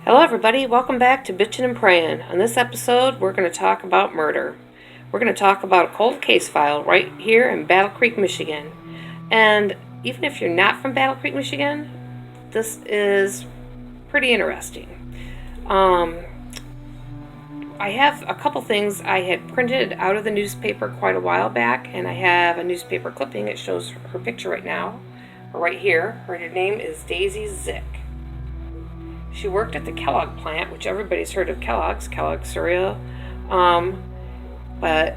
Hello everybody, welcome back to Bitchin' and Prayin'. On this episode, we're going to talk about murder. We're going to talk about a cold case file right here in Battle Creek, Michigan. And even if you're not from Battle Creek, Michigan, this is pretty interesting. I have a couple things I had printed out of the newspaper quite a while back, and I have a newspaper clipping. It shows her picture right now, or right here. Her name is Daisy Zick. She worked at the Kellogg plant, which everybody's heard of Kellogg cereal. But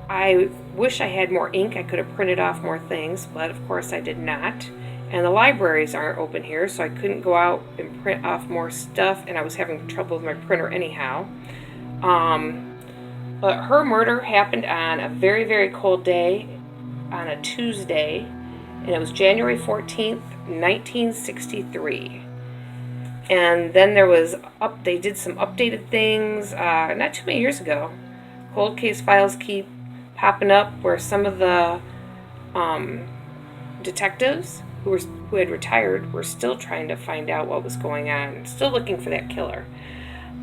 I wish I had more ink. I could have printed off more things, but of course I did not. And the libraries aren't open here, so I couldn't go out and print off more stuff, and I was having trouble with my printer anyhow. But her murder happened on a very, very cold day, on a Tuesday, and it was January 14th, 1963. And then they did some updated things not too many years ago. Cold case files keep popping up where some of the detectives who had retired were still trying to find out what was going on, still looking for that killer.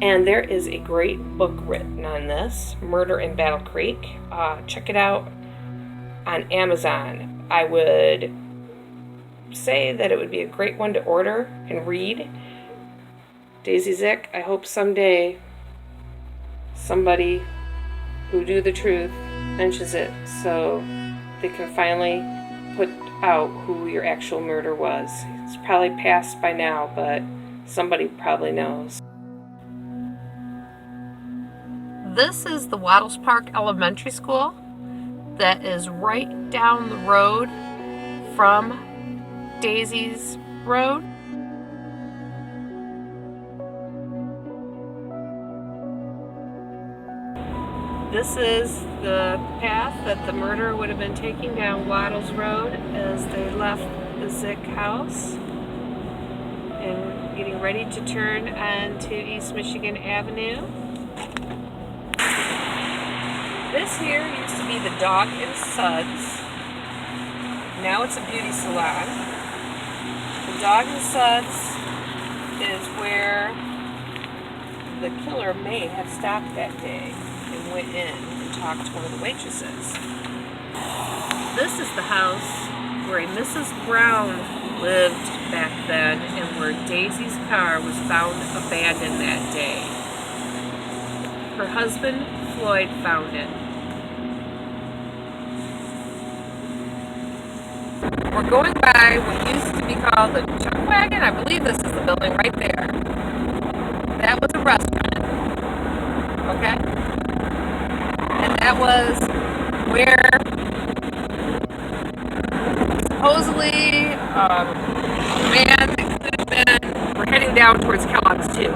And there is a great book written on this, Murder in Battle Creek. Check it out on Amazon. I would say that it would be a great one to order and read. Daisy Zick, I hope someday somebody who knew the truth mentions it so they can finally put out who your actual murder was. It's probably past by now, but somebody probably knows. This is the Wattles Park Elementary School that is right down the road from Daisy's road. This is the path that the murderer would have been taking down Wattles Road as they left the Zick house and getting ready to turn onto East Michigan Avenue. This here used to be the Dog and Suds. Now it's a beauty salon. The Dog and Suds is where the killer may have stopped that day and went in and talked to one of the waitresses. This is the house where a Mrs. Brown lived back then and where Daisy's car was found abandoned that day. Her husband, Floyd, found it. We're going by what used to be called the Chuck Wagon. I believe this is the building right there. That was a restaurant. Okay? And that was where supposedly a man that could have been, we're heading down towards Kellogg's too.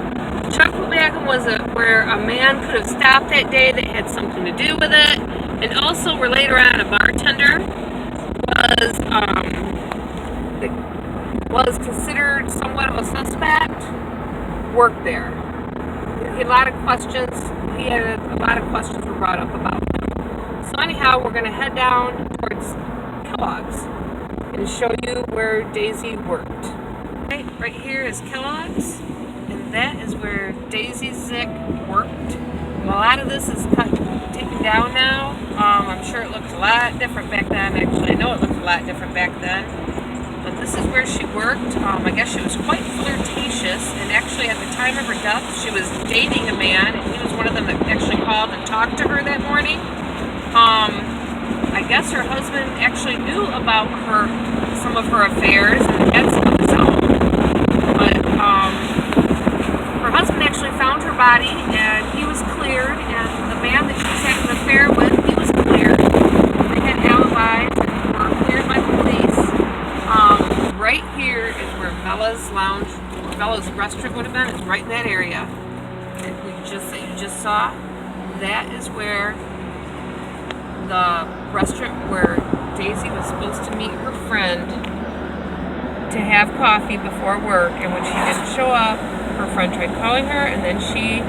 Chuck Wagon was where a man could have stopped that day that had something to do with it. And also where later on a bartender was considered somewhat of a suspect, worked there. He had a lot of questions were brought up about him. So anyhow, we're going to head down towards Kellogg's and show you where Daisy worked. Right here is Kellogg's, and that is where Daisy Zick worked. A lot of this is taken down now. I'm sure it looked a lot different back then. Actually, I know it looked a lot different back then. But this is where she worked. I guess she was quite flirtatious, and actually at the time of her death, she was dating a man, and he was one of them that actually called and talked to her that morning. I guess her husband actually knew about some of her affairs, and had some of his own. But her husband actually found her body, and he was cleared, and the man that she was having an affair with, he was cleared. They had alibis and were cleared by the police. Right here is where Bella's lounge, or Bella's restaurant would have been, is right in that area that you just saw. That is where the restaurant where Daisy was supposed to meet her friend to have coffee before work, and when she didn't show up, her friend tried calling her, and then she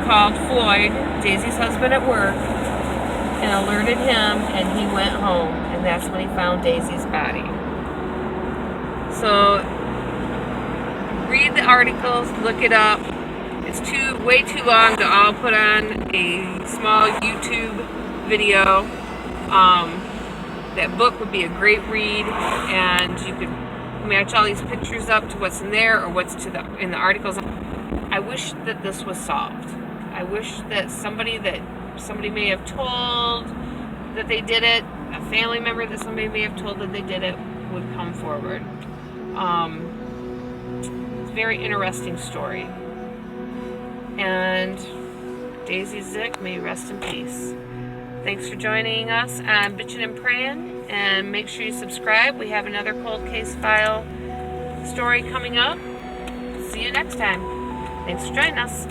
called Floyd, Daisy's husband, at work and alerted him, and he went home, and that's when he found Daisy's body. So read the articles, look it up. It's way too long to all put on a small YouTube video. That book would be a great read, and you could match all these pictures up to what's in there or what's in the articles. I wish that this was solved. I wish that somebody may have told that they did it, a family member that somebody may have told that they did it, would come forward. It's a very interesting story. And Daisy Zick, may rest in peace. Thanks for joining us on Bitchin' and Prayin', and make sure you subscribe. We have another cold case file story coming up. See you next time. Thanks for joining us.